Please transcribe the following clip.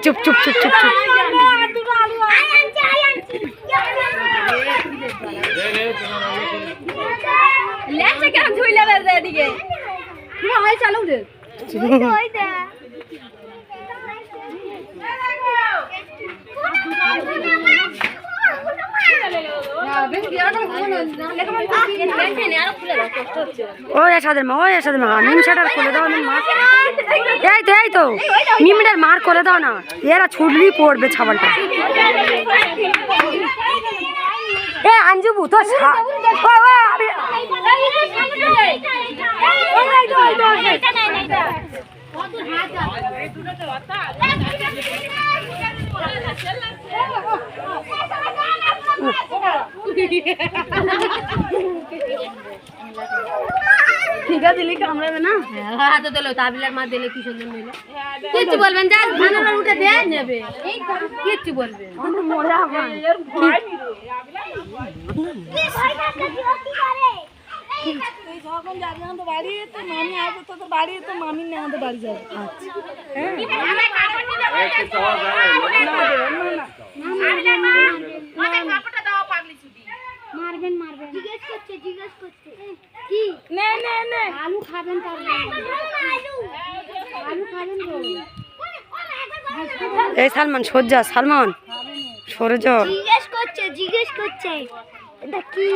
চুপ চুপ চুপ চুপ চুপ ওই সাদের মা মিমসাটার খুলে দাও মা এই তো মিমিটার মার করে দাও না এরা ছুটলি পড়বে ছাগলটা এ আঞ্জুবু তো ঠিক আছে দিলি কামড়াবে না হাতে দিল তাবিলার মা দিলে কি সুন্দর নিল কিচ্ছু বলবেন যা ধানের উঠে দিয়ে নেবে কিচ্ছু বলবেন যখন যাবি আমাদের বাড়ি তো মামি আসবে তো বাড়ি তো মামি নিয়ে আমাদের বাড়ি যাবে মারবেন জিজ্ঞেস করছে কি নে আলু খাবেন তার আলু খাবেন এই সালমান সজ্জা সালমান সরে যাও জিজ্ঞেস করছে এটা কি